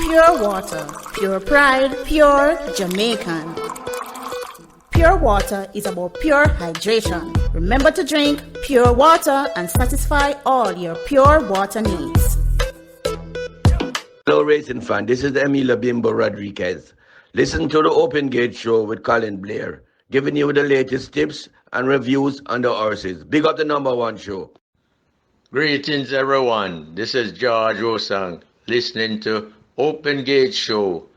Pure water, pure pride, pure Jamaican. Pure water is about pure hydration. Remember to drink pure water and satisfy all your pure water needs. Hello, racing fan. This is Emilio Bimbo Rodriguez. Listen to the Open Gate Show with Colin Blair, giving you the latest tips and reviews on the horses. Big up the #1 show. Greetings, everyone. This is George Osang, listening to Open Gate Show.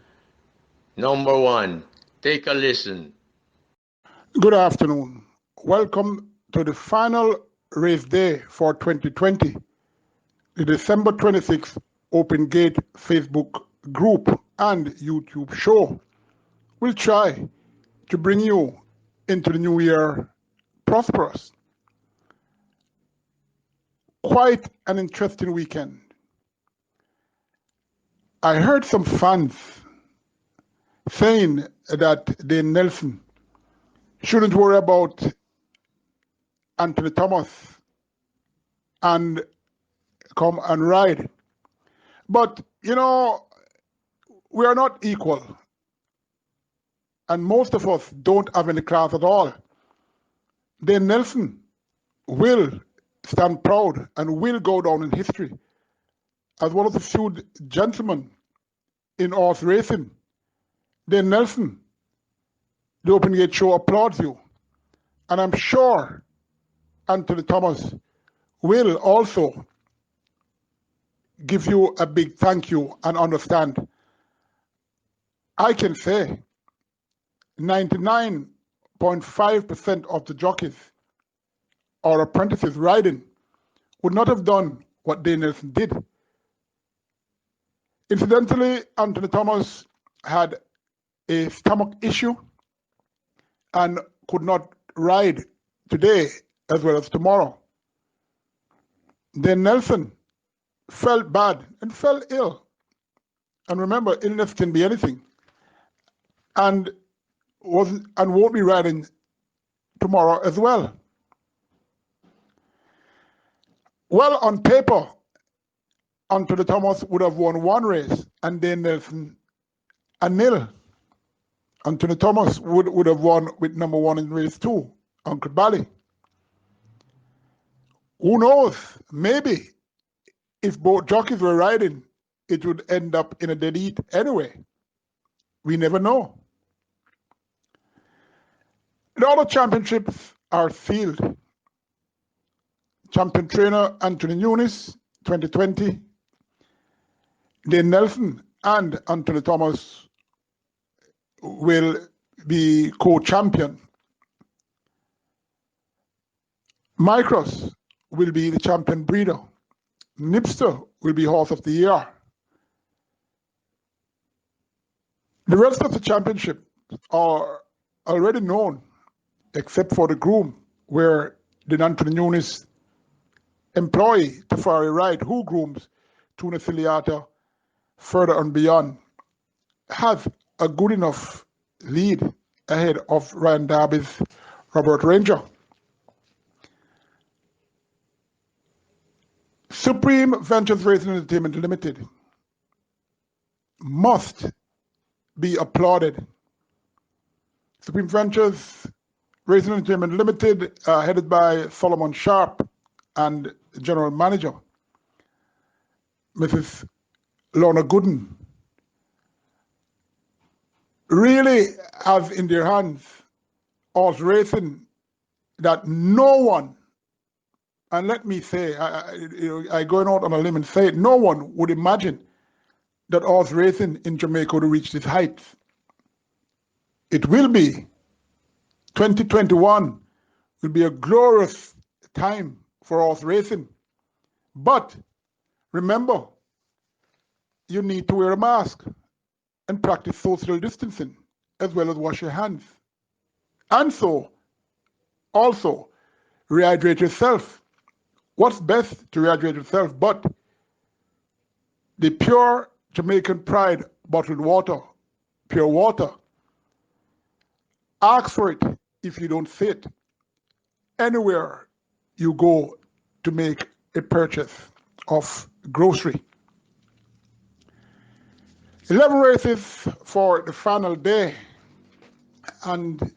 #1, take a listen. Good afternoon. Welcome to the final race day for 2020, the December 26th Open Gate Facebook group and YouTube show. We'll try to bring you into the new year prosperous. Quite an interesting weekend. I heard some fans saying that Dane Nelson shouldn't worry about Anthony Thomas and come and ride. But, you know, we are not equal. And most of us don't have any class at all. Dane Nelson will stand proud and will go down in history as one of the few gentlemen in horse racing. Dane Nelson, the Open Gate Show applauds you. And I'm sure Anthony Thomas will also give you a big thank you and understand. I can say 99.5% of the jockeys or apprentices riding would not have done what Dane Nelson did. Incidentally, Anthony Thomas had a stomach issue and could not ride today as well as tomorrow. Dane Nelson felt bad and fell ill. And remember, illness can be anything. And won't be riding tomorrow as well. Well, on paper, Anthony Thomas would have won one race and Dane Nelson a nil. Anthony Thomas would have won with #1 in race 2, Uncle Bally. Who knows? Maybe if both jockeys were riding, it would end up in a dead heat anyway. We never know. The other championships are sealed. Champion trainer Anthony Nunes, 2020. Dane Nelson and Anthony Thomas will be co-champion. Micros will be the champion breeder. Nipster will be horse of the year. The rest of the championship are already known, except for the groom, where the Anthony Nunes employee Tafari Wright, who grooms Tuna Ciliata further and beyond, has a good enough lead ahead of Ryan Darby's Robert Ranger. Supreme Ventures Racing Entertainment Limited must be applauded. Supreme Ventures Racing Entertainment Limited, headed by Solomon Sharp and General Manager, Mrs. Lorna Gooden, really have in their hands horse racing that no one, and let me say, I going out on a limb and say it, no one would imagine that horse racing in Jamaica would reach this height. It will be. 2021 will be a glorious time for horse racing. But remember, you need to wear a mask and practice social distancing as well as wash your hands. And so, also, rehydrate yourself. What's best to rehydrate yourself but the pure Jamaican Pride bottled water, pure water. Ask for it if you don't see it anywhere you go to make a purchase of grocery. 11 races for the final day. And,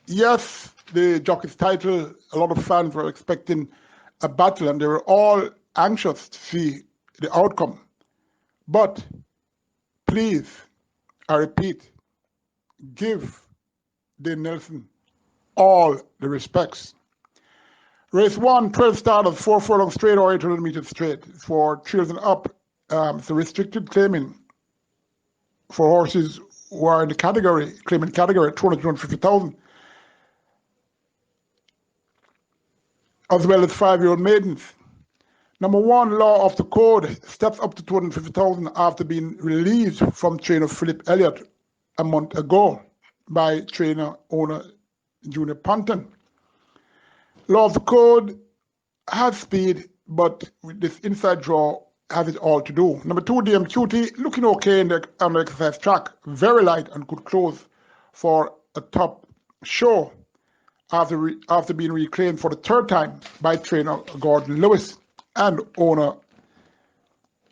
yes, the jockey's title, a lot of fans were expecting a battle and they were all anxious to see the outcome. But please, I repeat, give Dane Nelson all the respects. Race 1, 12 starters, 4 furlong straight or 800 meters straight. For trails and up, it's a restricted claiming for horses who are in the claiming category, 250,000, as well as 5-year-old maidens. Number 1, Law of the Code, steps up to 250,000 after being released from trainer Philip Elliott a month ago by trainer owner Junior Ponton. Law of the Code has speed, but with this inside draw has it all to do. Number 2, DM Cutie, looking okay on the exercise track, very light and could close for a top show after being reclaimed for the 3rd time by trainer Gordon Lewis and owner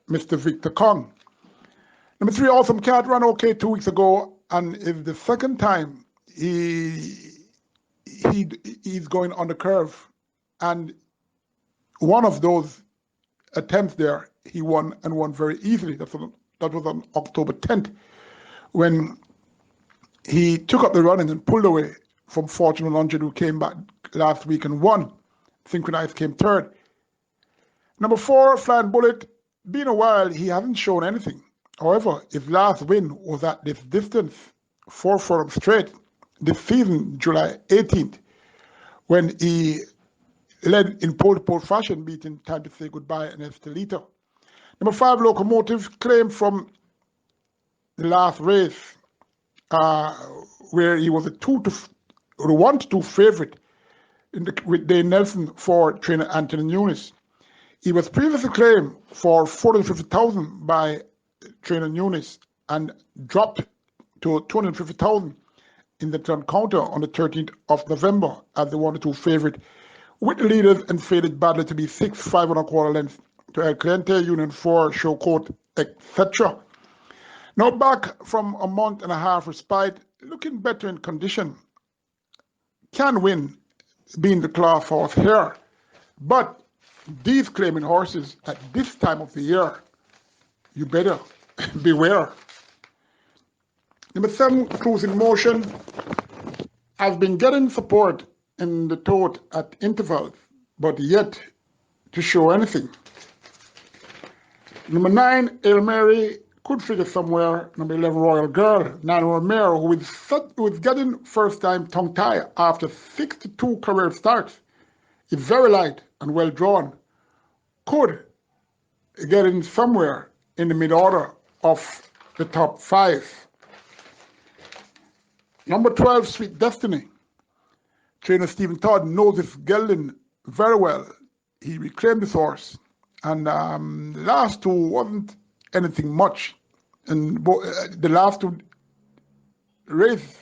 Mr. Victor Kong. Number 3, Awesome Cat, ran okay 2 weeks ago and is the 2nd time he's going on the curve, and one of those attempts there he won very easily. That was on October 10th when he took up the running and pulled away from Fortune 100, who came back last week and won. Synchronized came 3rd. Number 4, Flying Bullet, been a while, he hasn't shown anything. However, his last win was at this distance, 4 furlongs straight, this season, July 18th, when he led in pole-to-pole fashion, beating Time to Say Goodbye and Estelita. Number 5, Locomotive, claimed from the last race, where he was a 1-2 favorite with Dane Nelson for trainer Anthony Nunes. He was previously claimed for 450,000 by trainer Nunes and dropped to 250,000 in the turn counter on the 13th of November as the 1-2 favorite, with the leaders and faded badly to be 6, 5 1/4 lengths to El Cliente, Union 4, Showcoat, etc. Now back from a month and a half respite, looking better in condition. Can win, being the class horse here. But these claiming horses at this time of the year, you better beware. Number 7, Cruising Motion, has been getting support in the tote at intervals, but yet to show anything. Number 9, Hail Mary, could figure somewhere. Number 11, Royal Girl, 9, Romero, who is getting first-time tongue tie after 62 career starts. It's very light and well drawn. Could get in somewhere in the mid-order of the top 5. Number 12, Sweet Destiny. Trainer Stephen Todd knows this gelding very well. He reclaimed this horse, and the last 2 wasn't anything much. And the last 2 races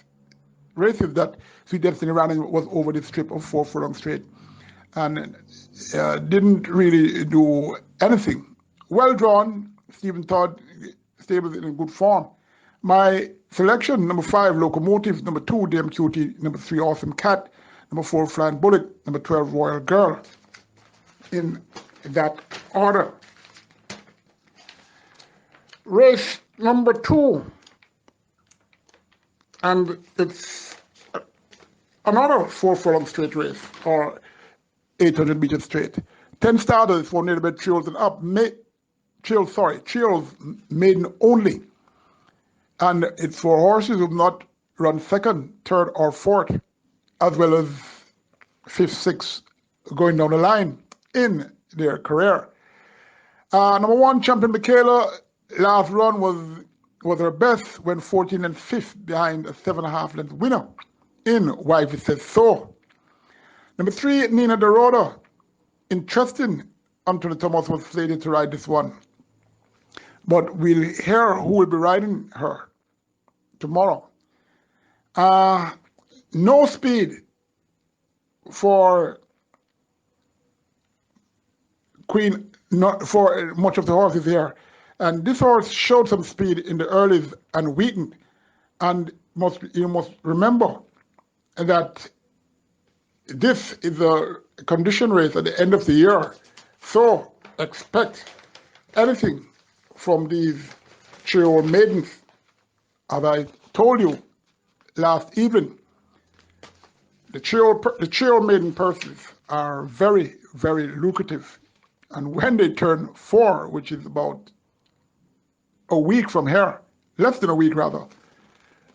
that Sweet Destiny ran in was over the strip of 4 furlongs straight, and didn't really do anything. Well drawn, Stephen Todd, stables in good form. My selection: number 5, Locomotive, number 2, DM Cutie, number 3, Awesome Cat, number 4, Flying Bullet, number 12, Royal Girl, in that order. Race number 2, and it's another 4 furlong straight race, or 800 meters straight. 10 starters for native trials and up, trials maiden only. And it's for horses who have not run 2nd, 3rd, or 4th, as well as 5th, 6th going down the line in their career. Number 1, Champion Michaela, last run was her best when 14 and 5th behind a 7.5 length winner in Why It Says So. Number 3, Nina Dorota. Interesting, Anthony Thomas was slated to ride this one, but we'll hear who will be riding her tomorrow. No speed for Queen, not for much of the horses here. And this horse showed some speed in the earlies and weakened. And you must remember that this is a condition race at the end of the year. So expect anything from these 3-year-old maidens. As I told you last evening, the three-year-old maiden purses are very, very lucrative. And when they turn 4, which is about a week from here, less than a week rather,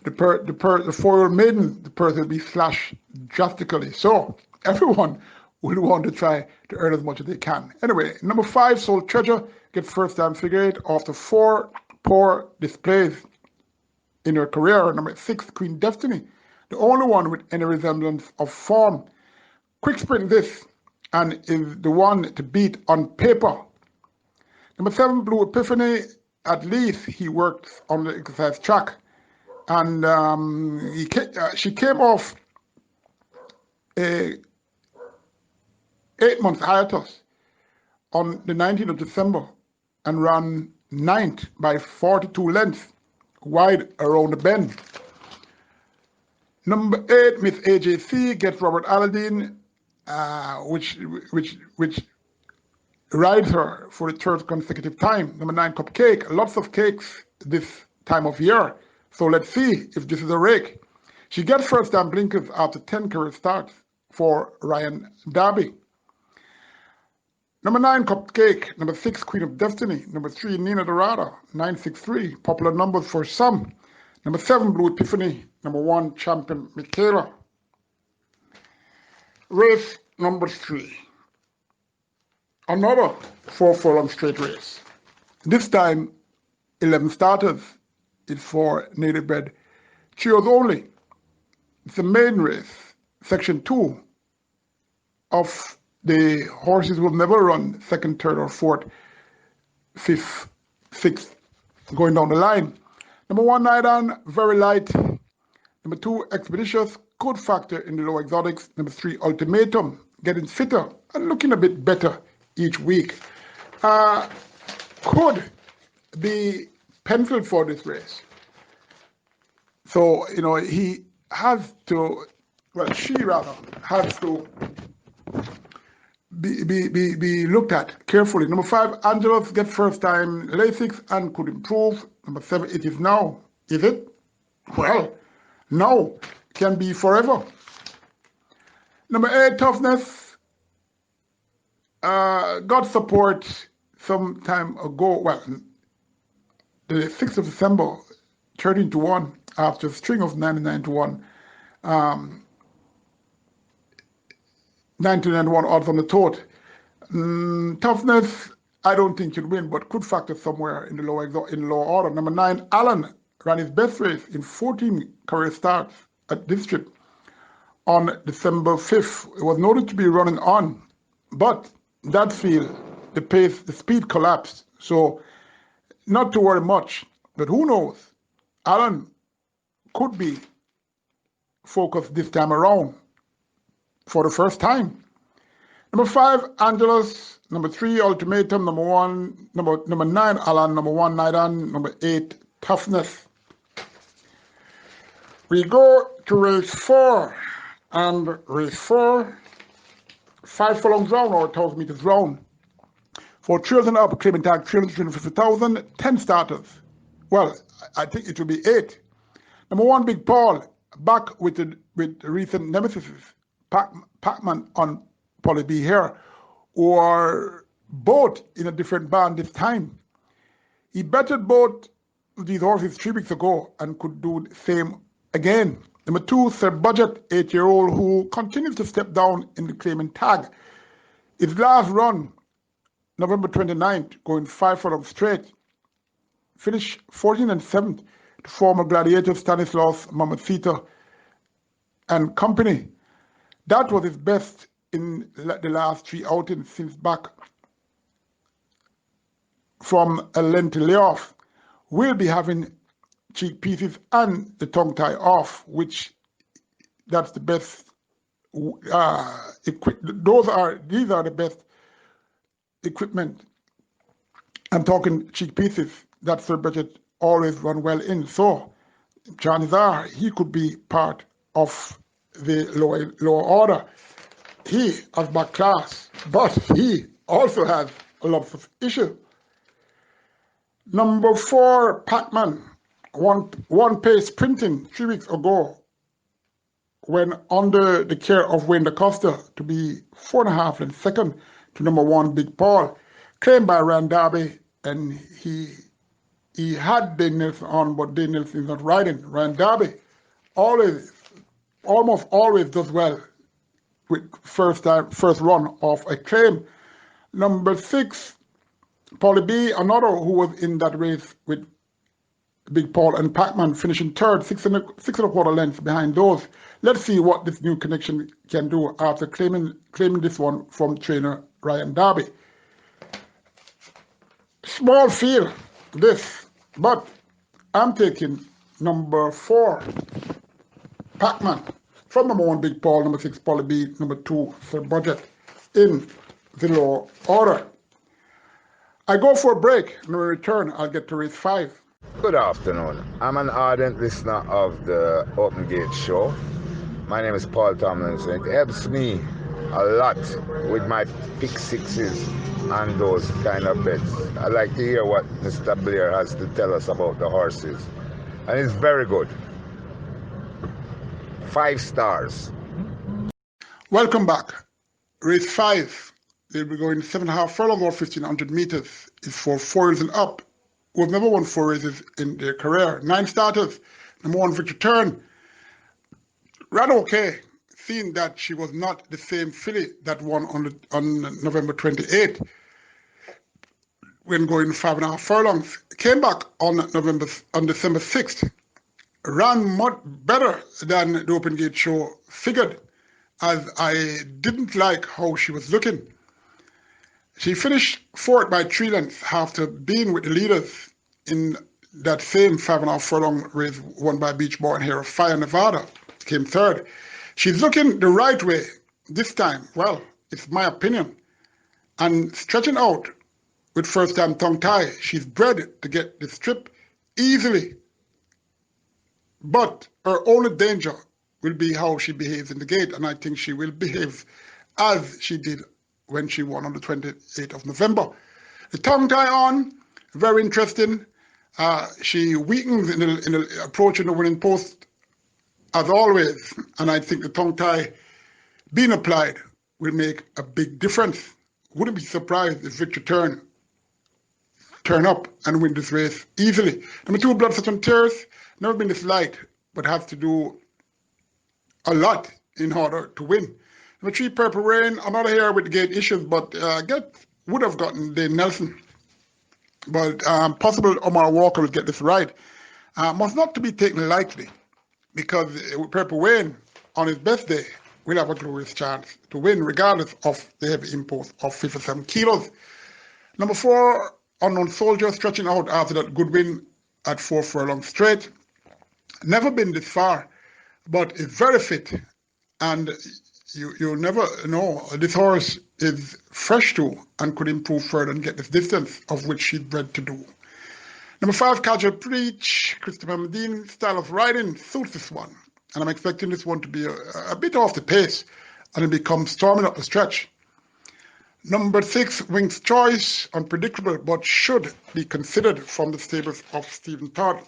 the 4-year-old maiden, the purse will be slashed drastically. So everyone will want to try to earn as much as they can. Anyway, number 5, Soul Treasure, gets first time figure 8 after 4 poor displays in her career. Number 6, Queen Destiny, the only one with any resemblance of form. Quick sprint this, and is the one to beat on paper. Number 7, Blue Epiphany, at least he worked on the exercise track. And she came off a 8-month hiatus on the 19th of December and ran 9th by 42 lengths, wide around the bend. Number 8, Miss AJC gets Robert Aladdin, which rides her for the 3rd consecutive time. Number 9, Cupcake, lots of cakes this time of year. So let's see if this is a rake. She gets first time blinkers after 10 career starts for Ryan Darby. Number 9, Cupcake. Number 6, Queen of Destiny. Number 3, Nina Dorada, 963. Popular numbers for some. Number 7, Blue Epiphany. Number 1, Champion Michaela. Race number 3. Another 4 furlong straight race. This time, 11 starters. It's for native bred cheers only. It's a maiden race, section 2 of the horses will never run 2nd, 3rd, or 4th, 5th, 6th, going down the line. Number 1, Nidan, very light. Number 2, Expeditious, good factor in the low exotics. Number 3, Ultimatum, getting fitter and looking a bit better each week. Could be penciled for this race. So, he has to, well, she rather, has to be looked at carefully. Number 5, Angelos gets first time Lasix and could improve. Number 7, it is now. Is it? Well, no, can be forever. Number 8, Toughness, got support some time ago. Well, the 6th of December, 13-1, after a string of 99-1, 99-1 odds on the tote. Toughness, I don't think should win, but could factor somewhere in the lower order. Number 9, Allen ran his best race in 14 career starts at District on December 5th. It was noted to be running on, but that field, the pace, the speed collapsed. So not to worry much, but who knows? Allen could be focused this time around for the first time. Number 5, Angelus. Number 3, Ultimatum. Number 9, Alan. Number 1, Nidan. Number 8, Toughness. We go to race 4, and race 4, 5 furlongs round or 1,000 meters round. For children up, claiming tag 350,000, 10 starters. Well, I think it will be 8. Number 1, Big Paul, back with recent nemesis, Pac-Man on Polly B here, who are both in a different band this time. He betted both these horses 3 weeks ago and could do the same again. Number 2, Sir Budget, 8-year-old, who continues to step down in the claiming tag. His last run, November 29th, going 5 furlongs straight, finished 14 and 7th to former gladiator Stanislaus Mamacita and company. That was his best in the last 3 outings since back from a Lenten layoff. We'll be having cheek pieces and the tongue tie off, which that's the best. These are the best equipment I'm talking cheek pieces that Sir Bridget always run well in. So chances are he could be part of the lower order. He has back class, but he also has a lot of issues. Number 4, Pac-Man, one pace printing 3 weeks ago when under the care of Wayne DaCosta to be 4.5 and second to number 1, Big Paul, claimed by Ryan Darby, and he had Dane Nelson on, but Dane Nelson is not riding. Ryan Darby almost always does well with first run of a claim. Number 6, Paulie B, another who was in that race with Big Paul and Pac-Man, finishing third, 6.25 lengths behind those. Let's see what this new connection can do after claiming this one from trainer Ryan Darby. Small field, this, but I'm taking number 4, Pac-Man, from number 1, Big Paul, number 6, Paulie B, number 2, Sir Budget, in the lower order. I go for a break, and when I return, I'll get to race 5. Good afternoon. I'm an ardent listener of the Open Gate Show. My name is Paul Tomlinson. It helps me a lot with my pick sixes and those kind of bets. I like to hear what Mr. Blair has to tell us about the horses. And it's very good. 5 stars. Welcome back. Race 5. They'll be going 7.5 furlongs or 1,500 meters. It's for 4 years and up, who have never won 4 races in their career. 9 starters. Number 1, Victor Turn. Ran okay, seeing that she was not the same filly that won on November 28th when going 5.5 furlongs. Came back on December 6th. Ran much better than the Open Gate Show figured, as I didn't like how she was looking. She finished 4th by 3 lengths after being with the leaders in that same 5.5 furlong race won by Beach Boy and Hero Fire Nevada. Came 3rd. She's looking the right way this time. Well, it's my opinion. And stretching out with first-time tongue tie, she's bred to get this trip easily. But her only danger will be how she behaves in the gate, and I think she will behave as she did when she won on the 28th of November. The tongue tie on, very interesting. She weakens in the approach in the winning post as always, and I think the tongue tie being applied will make a big difference. Wouldn't be surprised if Victor turn up and win this race easily. Number 2, Blood, Sweat and Tears, never been this light, but has to do a lot in order to win. Number 3, Purple Rain, I'm not here with the gate issues, but would have gotten Dane Nelson. But possible Omar Walker will get this right. Must not to be taken lightly, because with Purple Rain, on his best day, will have a glorious chance to win, regardless of the heavy impulse of 57 kilos. Number 4, Unknown Soldier, stretching out after that good win at 4 furlongs straight. Never been this far, but is very fit, and you never know. This horse is fresh too and could improve further and get this distance, of which she's bred to do. Number 5, Casual Preach, Christopher Medine, style of riding suits this one, and I'm expecting this one to be a bit off the pace, and it becomes storming up the stretch. Number 6, Wing's Choice, unpredictable, but should be considered from the stables of Stephen Todd.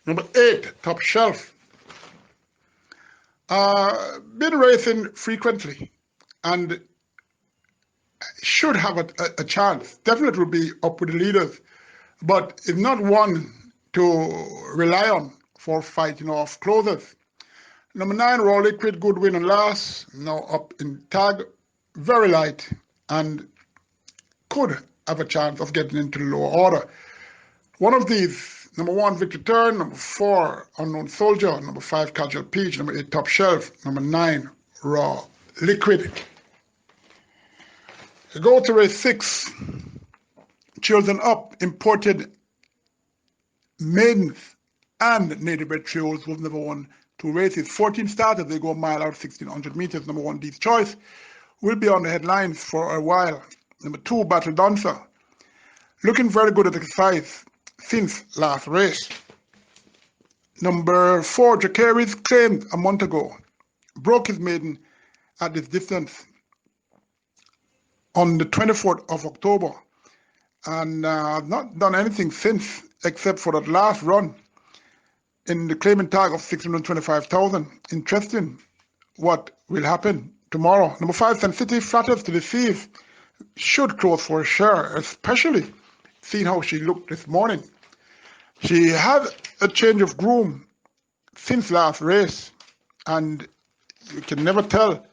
Number 8, Top Shelf. Been racing frequently and should have a chance. Definitely will be up with the leaders, but is not one to rely on for fighting off closers. Number 9, Raw Liquid, good win and last, now up in tag, very light, and could have a chance of getting into the lower order. One of these, number 1, Victor Turn, number 4, Unknown Soldier, number 5, Casual Peach, number 8, Top Shelf, number 9, Raw Liquid. We go to race 6, Children Up, imported maidens and native bred trios who have never won 2 races. 14 starters, they go a mile out, 1,600 meters. Number 1, Dee's Choice, will be on the headlines for a while. Number 2, Battle Dancer. looking very good at exercise since last race. Number 4, Jacaris, claimed a month ago, broke his maiden at this distance on the 24th of October, and not done anything since except for that last run in the claiming tag of 625,000. Interesting what will happen tomorrow. Number 5, Sun City, flatters to deceive, should close for a share, especially seeing how she looked this morning. She had a change of groom since last race, and you can never tell.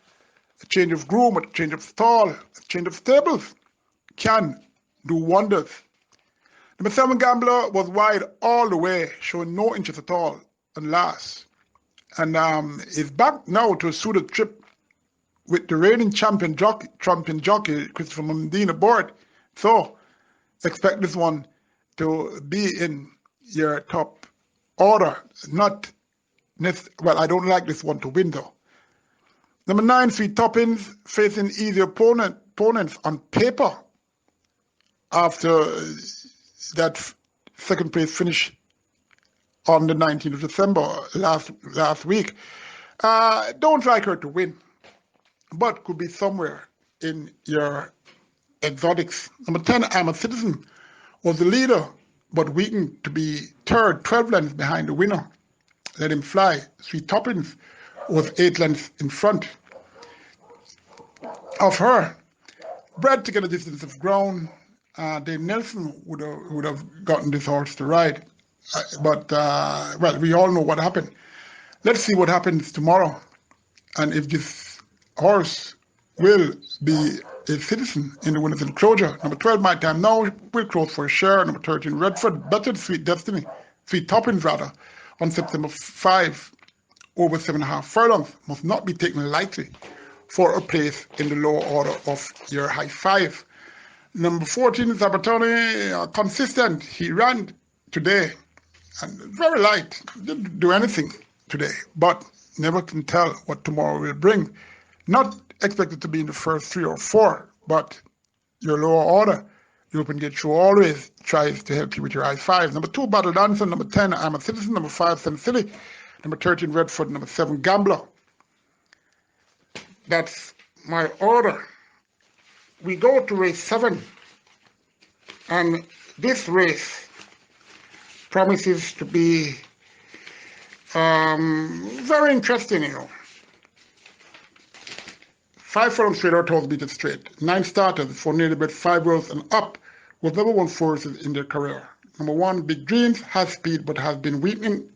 A change of groom, a change of stall, a change of stables can do wonders. Number 7, Gambler, was wide all the way, showing no interest at all on last, and is back now to a suited trip with the reigning champion jockey Christopher Mundine aboard. So expect this one to be in your top order. Well, I don't like this one to win though. Number 9, Sweet Toppings, facing easy opponents on paper after that second place finish on the 19th of December last week. Don't like her to win, but could be somewhere in your exotics. Number 10, I'm a Citizen, was the leader, but weakened to be third, 12 lengths behind the winner. Let him fly. Sweet Toppings was 8 lengths in front of her. Bred to get a distance of ground. Dave Nelson would have gotten this horse to ride. Well, we all know what happened. Let's see what happens tomorrow, and if this horse will be a citizen in the winner's enclosure. Number 12, My Time Now, will close for a share. Number 13, Redford, bettered Sweet Toppings rather, on September 5, over 7.5 furlongs, must not be taken lightly for a place in the lower order of your high five. Number 14, Zabatoni, consistent. He ran today and very light. Didn't do anything today, but never can tell what tomorrow will bring. Not expected to be in the first 3 or 4, but your lower order, the Open Gate Show always tries to help you with your high five. Number 2, Battle Dancer. Number 10, I'm a Citizen. Number 5, Sun City. Number 13, Redford. Number 7, Gambler. That's my order. We go to race 7, and this race promises to be very interesting, 5 furlongs straight or toes beat it straight. 9 starters for nearly about 5 rows and up, with never won 4 races in their career. Number 1, Big Dreams, has speed but has been weakening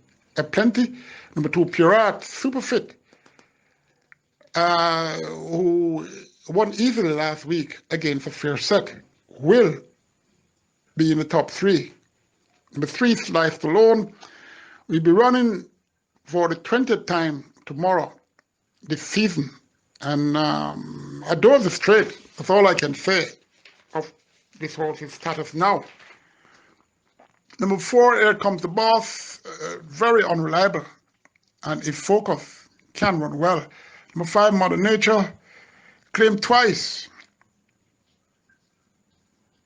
plenty. Number 2, Pure Art, super fit, who won easily last week against a fair set, will be in the top 3. Number 3, Sliced Alone, will be running for the 20th time tomorrow this season, and adores the straight. That's all I can say of this horse's status now. Number 4, Here Comes the Boss, very unreliable, and if focused, can run well. Number 5, Mother Nature, claimed twice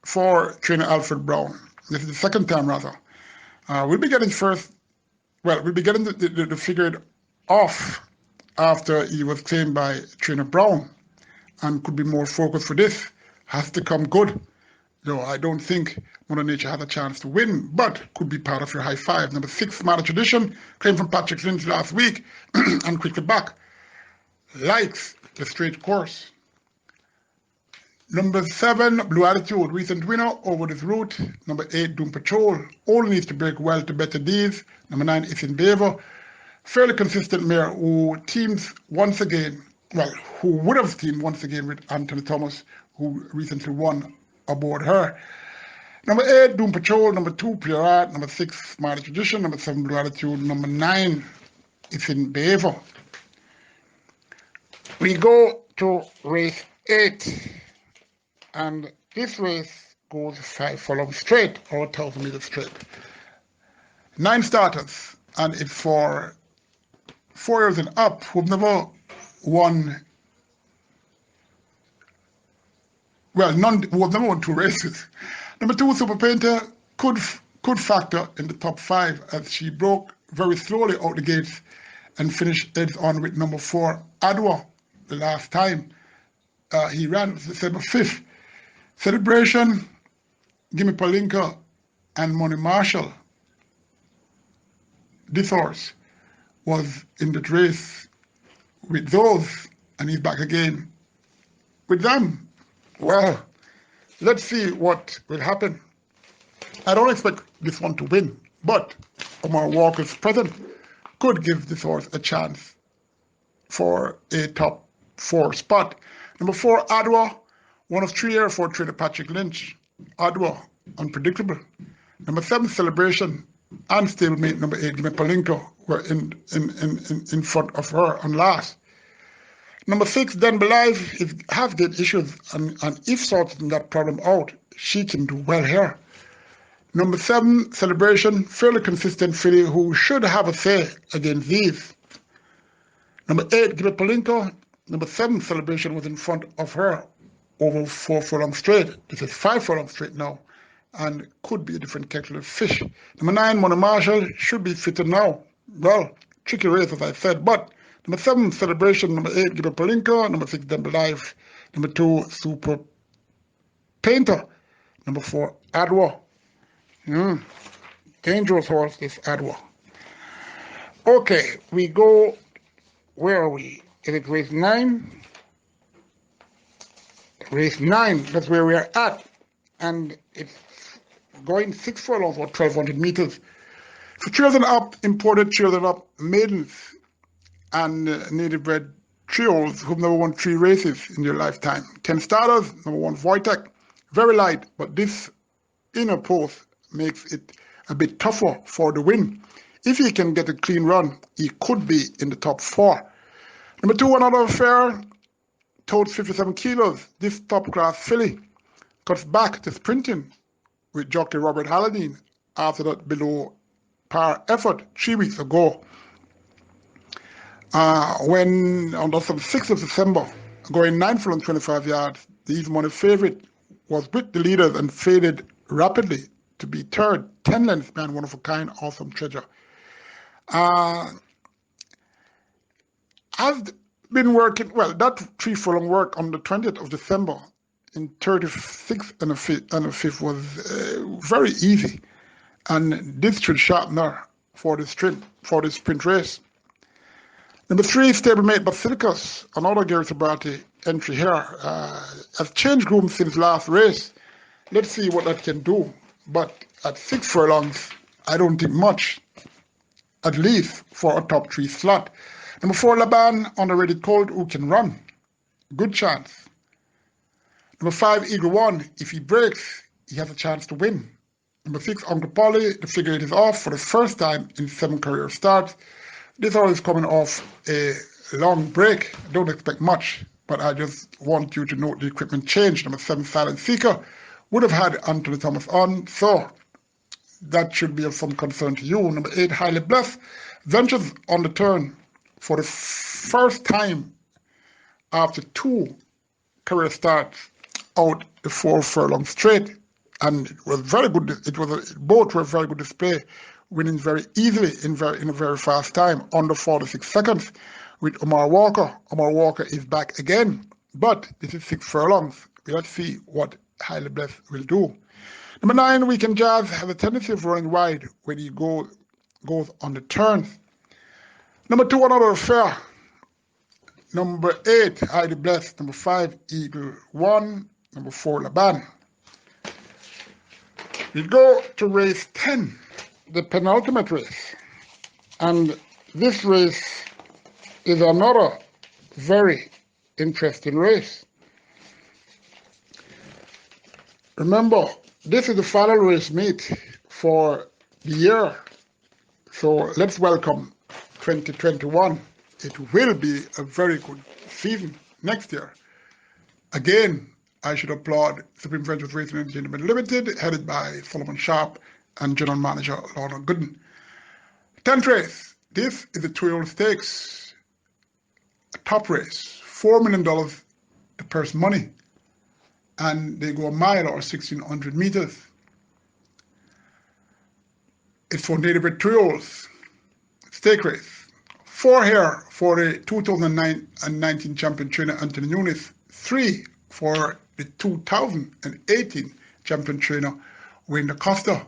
for trainer Alfred Brown. This is the second time rather. We'll be getting the figure off after he was claimed by trainer Brown, and could be more focused for this. Has to come good. Though I don't think Mother Nature has a chance to win, but could be part of your high five. Number 6, Modern Tradition, claimed from Patrick Lynch last week and quickly back. Likes the straight course. Number 7, Blue Attitude, recent winner over this route. Number 8, Doom Patrol, only needs to break well to better these. Number 9, It's in Beaver, fairly consistent mare who teams once again, who would have teamed once again with Anthony Thomas, who recently won aboard her. Number 8, Doom Patrol. Number 2, Pure Art. Number 6, Modern Tradition. Number 7, Blue Attitude. Number 9, It's in Beaver. We go to race 8, and this race goes 5 furlongs straight, or 1,000 meters straight. 9 starters, and it's for 4 years and up who've never won, who have never won 2 races. Number 2, Super Painter could factor in the top 5 as she broke very slowly out the gates and finished heads on with number 4, Adwa, the last time he ran, December 5th. Celebration, Gimme Palinka, and Money Marshall. This horse was in the race with those, and he's back again with them. Well, let's see what will happen. I don't expect this one to win, but Omar Walker's present could give this horse a chance for a top 4 spot. Number 4, Adwa, one of 3 Airford trainer Patrick Lynch. Adwa, unpredictable. Number 7, Celebration, and stablemate number 8, Gimme Palinka, were in front of her on last. Number 6, Then Belive, has gate issues, and if sorting that problem out, she can do well here. Number 7, Celebration, fairly consistent filly who should have a say against these. Number 8, Gimme Palinka. Number 7, Celebration, was in front of her over 4 furlong straight. This is 5 furlong straight now, and could be a different kettle of fish. Number 9, Money Marshall, should be fitter now. Well, tricky race as I said, but number 7, Celebration. Number 8, Gimme Palinka. Number 6, Then Belive. Number 2, Super Painter. Number 4, Adwa. Dangerous horse, this Adwa. Okay, we go, where are we? Is it race 9? Race 9, that's where we are at. And it's going 6 furlongs or 1,200 meters. So children up, imported children up, maidens, and native bred trios who've never won 3 races in their lifetime. 10 starters, number 1, Wojtek, very light, but this inner post makes it a bit tougher for the win. If he can get a clean run, he could be in the top 4. Number 2, Another Affair, totes 57 kilos. This top-class filly cuts back to sprinting with jockey Robert Halladine after that below-par effort 3 weeks ago. When on the 6th of December, going 9 furlongs 25 yards, the Easy Money favourite was with the leaders and faded rapidly to be third, 10 lengths behind One of a Kind, Awesome Treasure. Has been working, well, that 3 furlong work on the 20th of December in 36th and a 5th was very easy. And this should sharpen her for the sprint race. Number 3, stablemate Basilicus, another Gary Sabrati entry here, has changed groom since last race. Let's see what that can do. But at 6 furlongs, I don't think much, at least for a top 3 slot. Number 4, Laban, on the ready colt who can run. Good chance. Number 5, Eagle One, if he breaks, he has a chance to win. Number 6, Uncle Polly, the figure eight is off for the first time in 7 career starts. This horse is coming off a long break. I don't expect much, but I just want you to note the equipment change. Number 7, Silent Seeker, would have had Anthony Thomas on, so that should be of some concern to you. Number 8, Highly Blessed, ventures on the turn for the first time after 2 career starts out the 4 furlong straight, and it was very good. Both were very good display, winning very easily in a very fast time, under 46 seconds, with Omar Walker. Omar Walker is back again, but this is 6 furlongs. Let's see what Highly Blessed will do. Number 9, Weekend Jazz, has a tendency of running wide when he goes on the turns. Number 2, Another Affair. Number 8, Highly Blessed. Number 5, Eagle One. Number 4, Laban. We go to race 10, the penultimate race. And this race is another very interesting race. Remember, this is the final race meet for the year. So let's welcome 2021. It will be a very good season next year. Again, I should applaud Supreme Ventures Racing and Entertainment Limited, headed by Solomon Sharp and General Manager Lorna Gooden. 10th race. This is the 2-year-old stakes, a top race, $4 million the purse money, and they go a mile or 1,600 meters. It's for native bred trios, stake race. 4 here for the 2009 and 19 champion trainer Anthony Nunes. 3 for the 2018 champion trainer Wayne Costa.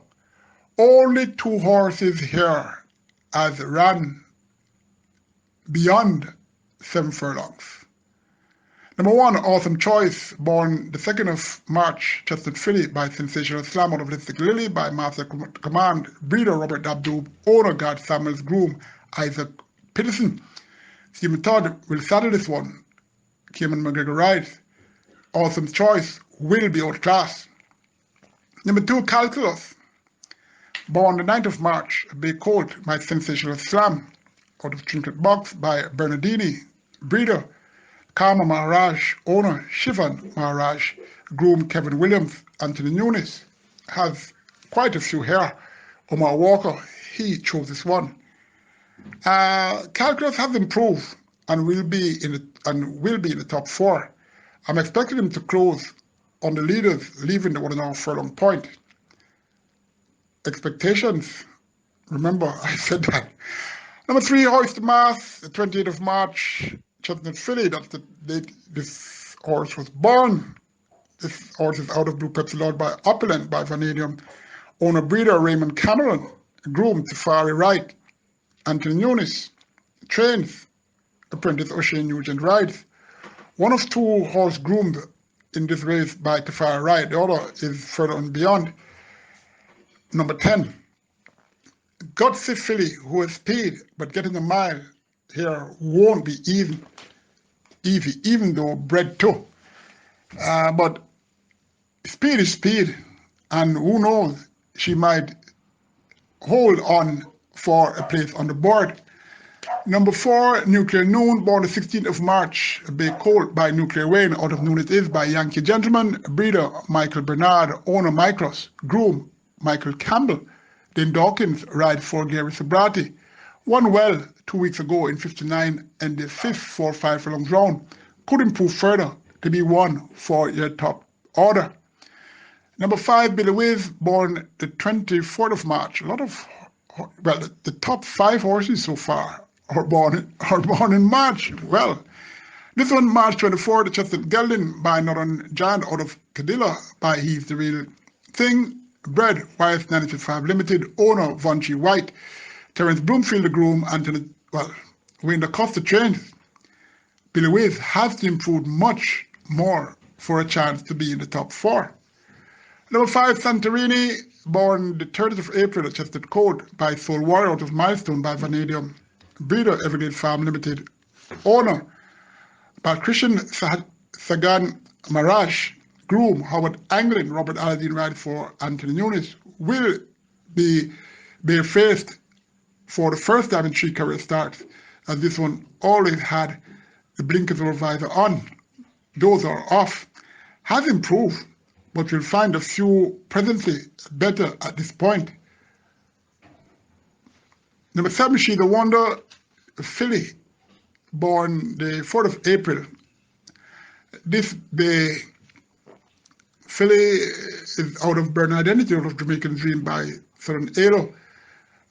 Only 2 horses here has ran beyond 7 furlongs. Number 1, Awesome Choice, born the 2nd of March, Chestnut Filly by Sensational Slam out of Lipstick Lily by Master Command, breeder Robert Dabdoob, owner Gard Samuels, groom Isaac Peterson. Stephen Todd will saddle this one. Cayman McGregor rides. Awesome Choice will be outclassed. Number 2, Calculus, born the 9th of March, a big colt by Sensational Slam out of Trinket Box by Bernardini, breeder Karma Maharaj, owner Shivan Maharaj, groom Kevin Williams. Anthony Nunes has quite a few here. Omar Walker, he chose this one. Calculus has improved and will be in the top 4. I'm expecting him to close on the leaders, leaving the 1.5 furlong point. Expectations, remember I said that. Number 3, Hoist the Mass, the 28th of March, Chestnut Filly. That's the date this horse was born. This horse is out of Blue Pepsi Lord by Opulent by Vanadium. Owner breeder Raymond Cameron. Groom Tafari Wright. Anthony Nunes trains. Apprentice O'Shane Nugent rides. 1 of 2 horse groomed in this race by Tafari Wright. The other is further and beyond. Number 10, Gutsy Filly, who has speed, but getting a mile here won't be easy, even though bred too. But speed is speed, and who knows, she might hold on for a place on the board. Number 4, Nuclear Noon, born the 16th of March, a big colt by Nuclear Wayne, out of Noon it is by Yankee Gentleman, breeder Michael Bernard, owner Micros, groom Michael Campbell. Then Dawkins ride for Gary Sobrati. Won well 2 weeks ago in 59 and the 5th 4-5 furlong round. Could improve further to be 1 for your top order. Number 5, Billy Wiz, born the 24th of March. A lot of, well, the top 5 horses so far are born in March. Well, this one, March 24th, the Chestnut Gelding by Northern Giant out of Cadilla by He's the Real Thing. Bred YS 955 Limited, owner Von G. White, Terence Bloomfield, the groom, Anthony, Wayne the Costa trains. Billy Wiz has to improve much more for a chance to be in the top 4. Number 5, Santorini, born the 30th of April at Chestnut Court by Soul Warrior out of Milestone by Vanadium. Breeder Everglade Farm Limited, owner by Christian Sagan Marash. Groom Howard Anglin, Robert Aladdin ride for Anthony Nunes, will be barefaced for the first time in 3 career starts, as this one always had the blinkers or visor on. Those are off. Has improved, but you'll find a few presently better at this point. Number 7, She the Wonder, filly, born the 4th of April. The filly is out of Burn Identity, out of Jamaican Dream by Southern Alo.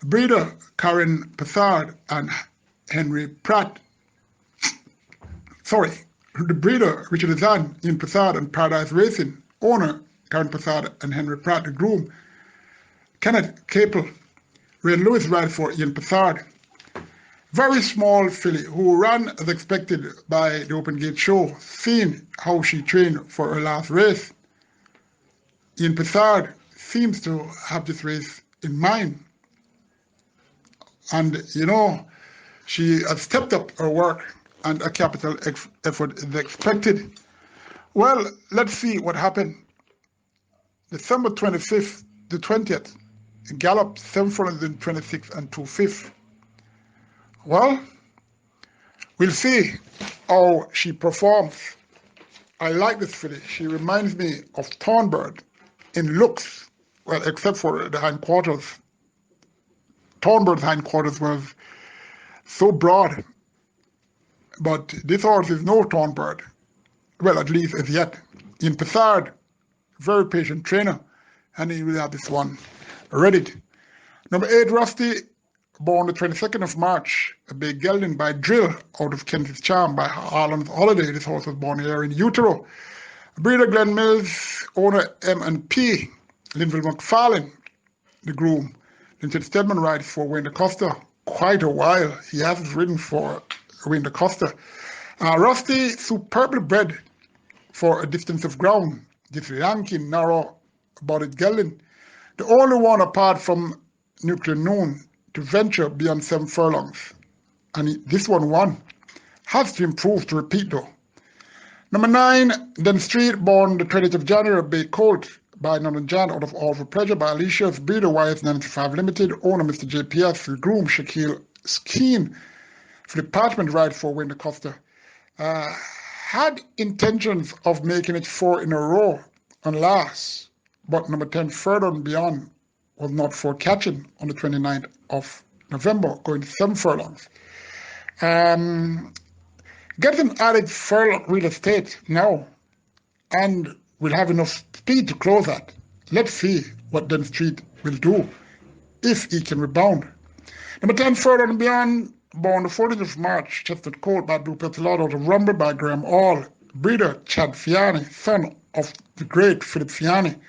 Breeder Karen Passard and Henry Pratt. The breeder Richard Azan, Ian Passard and Paradise Racing. Owner Karen Passard and Henry Pratt. The groom Kenneth Capel. Rain Lewis ride for Ian Passard. Very small filly who ran as expected by the Open Gate Show, seeing how she trained for her last race. Ian Passard seems to have this race in mind. And, you know, she has stepped up her work and a capital effort is expected. Well, let's see what happened. December 25th to 20th, Gallop 726 and 2/5. Well, we'll see how she performs. I like this filly. She reminds me of Thornbird in looks, well, except for the hindquarters. Thornbird's hindquarters was so broad, but this horse is no Thornbird. Well, at least as yet. In Passard, very patient trainer, and he will have this one ready. Number 8, Rusty, born the 22nd of March, a big gelding by Drill out of Kentish Charm by Harlan's Holiday. This horse was born here in Utero. Breeder Glenn Mills, owner M&P, Linville McFarlane, the groom. Linton Stedman rides for Wayne Costa quite a while. He hasn't ridden for Wayne Costa. Rusty, superbly bred for a distance of ground. This lanky, narrow-bodied gelding, the only one apart from Nuclear Noon to venture beyond 7 furlongs. And this one won. Has to improve to repeat though. Number 9, Den Street, born the 20th of January, Bay Colt by Northern Jan out of All for Pleasure by Alicia's breeder YS95 Limited, owner Mr. JPS, the groom Shaquille Skeen for the Parchment ride for Wayne Costa. Had intentions of making it 4 in a row on last, but number 10, Further and Beyond, was not for catching on the 29th of November, going 7 furlongs. Get an added furlong real estate now, and we'll have enough speed to close that. Let's see what Den Street will do, if he can rebound. Number 10, Further and Beyond, born the 14th of March, Chestnut Colt by Blue Petalado, out of Rumble by Graham Hall, breeder Chad Fiani, son of the great Philip Fiani,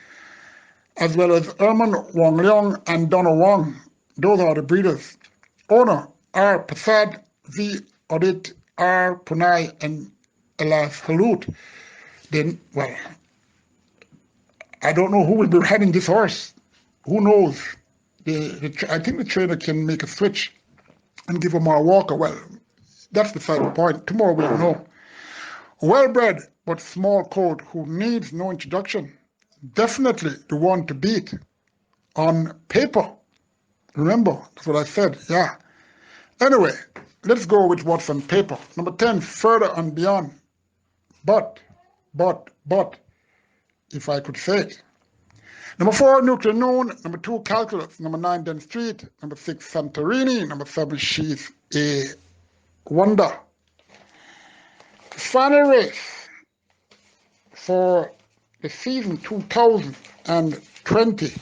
as well as Herman Wong Leong and Donna Wong. Those are the breeders. Owner R. Prasad, V. Odit, R. Punai, and Elias Halut. Then, well, I don't know who will be riding this horse. Who knows? I think the trainer can make a switch and give him a walker. Well, that's beside the point. Tomorrow we'll know. Well-bred but small colt who needs no introduction. Definitely the one to beat on paper. Remember, that's what I said, yeah. Anyway, let's go with what's on paper. Number 10, Further and Beyond. But, if I could say it. Number 4, Nuclear Noon. Number 2, Calculus. Number 9, Den Street. Number 6, Santorini. Number 7, She's a Wonder. The final race for the season 2020,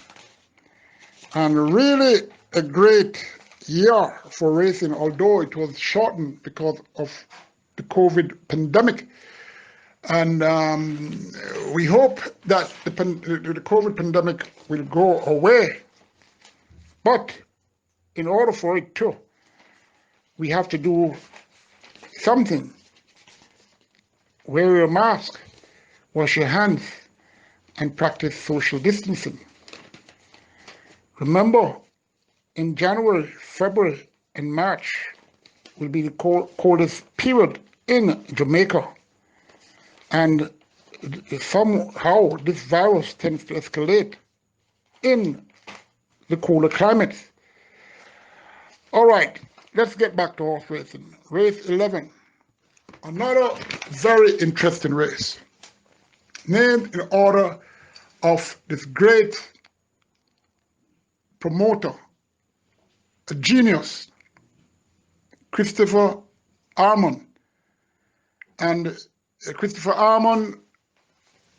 and really a great year for racing, although it was shortened because of the COVID pandemic. And we hope that the COVID pandemic will go away. But in order for it to, we have to do something. Wear your mask, wash your hands, and practice social distancing. Remember, in January, February, and March will be the coldest period in Jamaica. And somehow this virus tends to escalate in the cooler climates. All right, let's get back to horse racing. Race 11, another very interesting race, named in order of this great promoter, a genius, Christopher Armon. And Christopher Armon,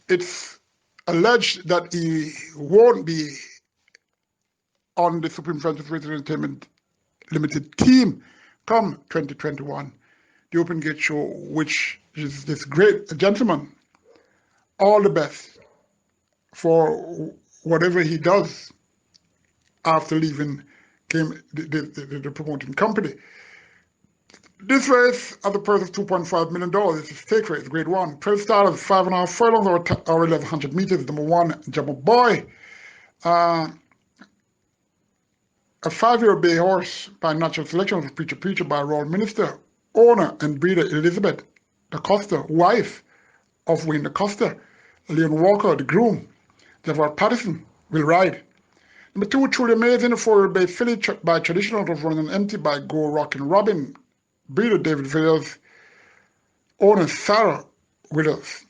it's alleged that he won't be on the Supreme Franchise Racing Entertainment Limited team come 2021, the Open Gate Show, which is this great gentleman. All the best for whatever he does after leaving the promoting company. This race at the price of $2.5 million is a stake race, grade 1. Price start is 5.5 furlongs or 1,100 meters. Number 1, Jumbo Boy. A 5-year bay horse by natural selection of Preacher by Royal Minister. Owner and breeder Elizabeth DaCosta, wife of Wayne DaCosta. Leon Walker, the groom. Jafar Patterson will ride. Number 2, Truly Amazing, a 4-year bay filly by Traditional of Running Empty by Go Rockin' Robin. Breeder David Villiers, owner Sarah Williams,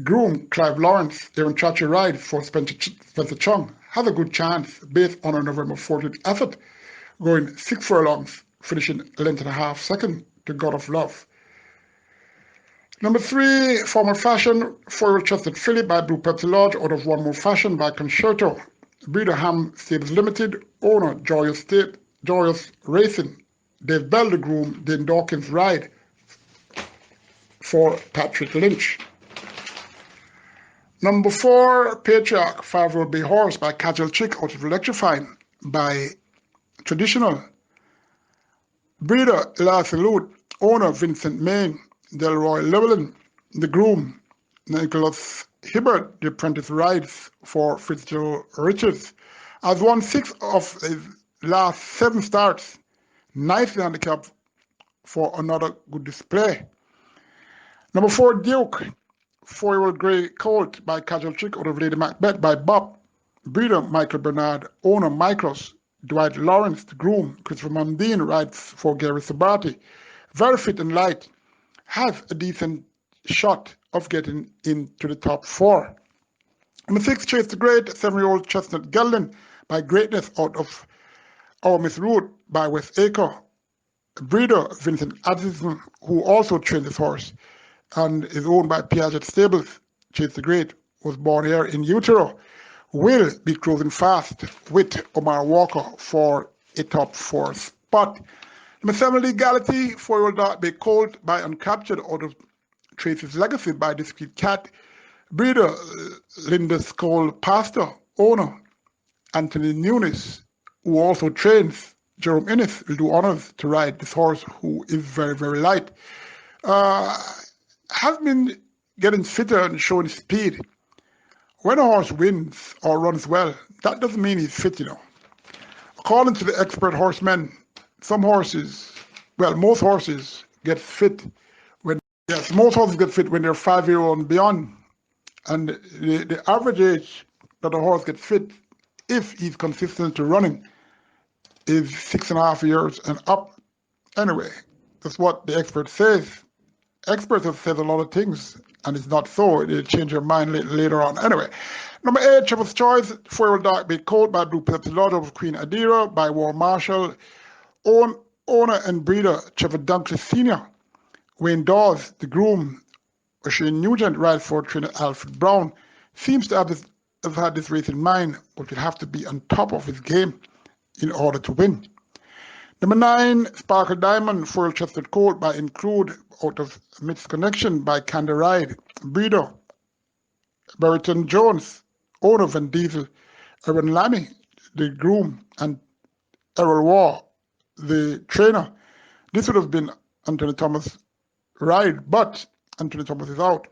groom Clive Lawrence, Aaron Chachi ride for Spencer Chung, has a good chance based on a November 14th effort, going 6 furlongs, finishing a length and a half second to God of Love. Number 3, Formal Fashion, 4-year trusted filly by Blue Pepsi Lodge, out of One More Fashion by Concerto. Breeder Ham Stables Limited, owner Joyous Racing. Dave Bell, the groom, Dean Dawkins ride for Patrick Lynch. Number 4, Patriarch, 5-year-old bay horse by Casual Chick out of Electrifying by Traditional. Breeder La Salute, owner Vincent Main, Delroy Llewellyn, the groom, Nicholas Hibbert, the apprentice rides for Fitzgerald Richards, has won 6 of his last 7 starts, nicely handicapped for another good display. Number 4, Duke, 4-year-old grey colt by Casual Chick out of Lady Macbeth by Bob. Breeder Michael Bernard, owner Micros, Dwight Lawrence, the groom, Christopher Mundine rides for Gary Sabati. Very fit and light, has a decent shot of getting into the top 4. Number 6, Chase the Great, 7-year-old Chestnut Gelding by Greatness out of Our Miss Root by West Acre. Breeder Vincent Addison, who also trained this horse and is owned by Piaget Stables. Chase the Great was born here in utero, will be closing fast with Omar Walker for a top 4 spot. Number 7, Legality, 4-year-old dark bay colt by Uncaptured out of Tracy's Legacy by Discreet Cat. Breeder Linda Skoll Pastor, owner Anthony Nunes, who also trains Jerome Innes, will do honors to ride this horse, who is very, very light. Has been getting fitter and showing speed. When a horse wins or runs well, that doesn't mean he's fit, According to the expert horsemen, most horses get fit most horses get fit when they're 5-year-old and beyond. And the average age that a horse gets fit, if he's consistent to running, is 6.5 years and up. Anyway, that's what the expert says. Experts have said a lot of things, and it's not so. They change their mind later on. Anyway, number 8, Trevor's Choice, 4-year-old dark bay colt by Blue Pepsi Lord of Queen Adira by War Marshall. Owner and breeder Trevor Dunkley Sr. Wayne Dawes, the groom, Shane Nugent rides for trainer Alfred Brown, seems to have had this race in mind, but will have to be on top of his game in order to win. Number 9, Sparkle Diamond, 4-year-old Chestnut Colt by Include out of Mixed Connection by Candy Ride. Breeder Berriton Jones, owner Van Diesel, Aaron Lammy, the groom, and Errol War, the trainer. This would have been Anthony Thomas' ride, but Anthony Thomas is out.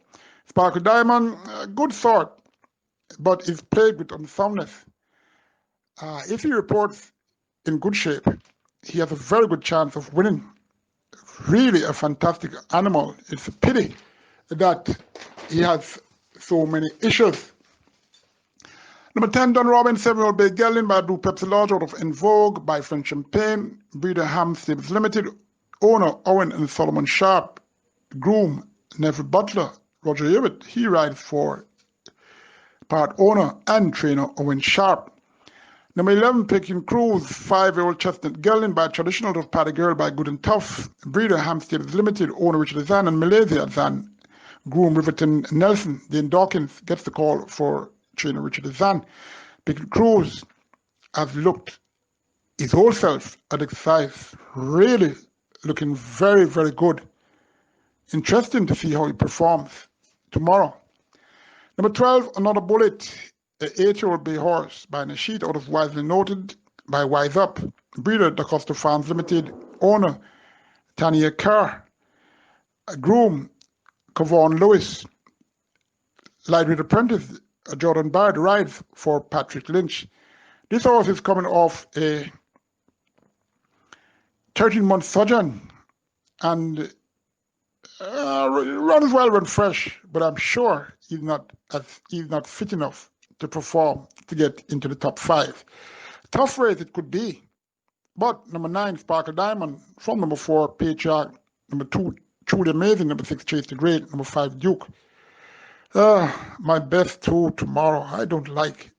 Sparkle Diamond, good sort, but is plagued with unsoundness. If he reports in good shape, he has a very good chance of winning. Really a fantastic animal. It's a pity that he has so many issues. Number 10, Don Robin, 7-year-old bay gelding by Blue Pepsi Lodge out of En Vogue by French Champagne. Breeder Ham Stables Limited. Owner Owen and Solomon Sharp. Groom Neville Butler. Roger Hewitt, he rides for part owner and trainer Owen Sharp. Number 11, Peking Cruise, 5-year-old Chestnut Gelding by Traditional of Paddy Girl by Good and Tough. Breeder Ham Stables Limited. Owner Richard Zan and Malaysia Zan. Groom Riverton Nelson. Dean Dawkins gets the call for trainer Richard Zan. Peking Cruise has looked his whole self at exercise, really looking very, very good. Interesting to see how he performs tomorrow. Number 12, Another Bullet, the 8-year-old bay horse by Nasheed out of Wisely Noted by Wise Up. Breeder DaCosta Farms Limited. Owner Tanya Carr. Groom Kavon Lewis. Lightweight apprentice Jordan Bard rides for Patrick Lynch. This horse is coming off a 13-month sojourn and runs well when fresh, but I'm sure he's not fit enough to perform to get into the top 5. Tough race it could be, but number 9, Sparkle Diamond, from number 4, Patriarch, number 2, Truly Amazing, number 6, Chase the Great, number 5, Duke. My best 2 tomorrow. I don't like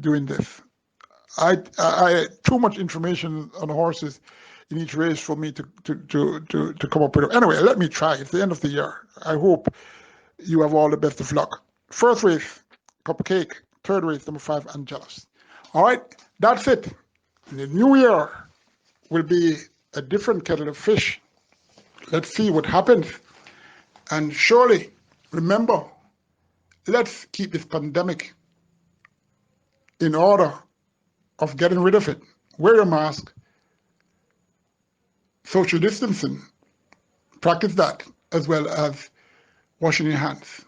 doing this. I too much information on horses in each race for me to come up with. Anyway, let me try. It's the end of the year. I hope you have all the best of luck. First race, Cupcake. Third race, number 5, Angelus. All right, that's it. The new year will be a different kettle of fish. Let's see what happens. And surely, remember, let's keep this pandemic in order of getting rid of it. Wear your mask, social distancing, practice that, as well as washing your hands.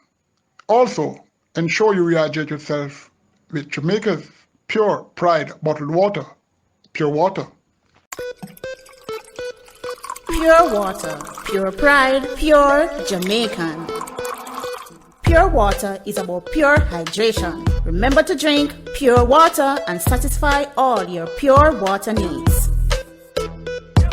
Also, ensure you rehydrate yourself with Jamaica's Pure Pride bottled water. Pure water. Pure water, pure pride, pure Jamaican. Pure water is about pure hydration. Remember to drink pure water and satisfy all your pure water needs.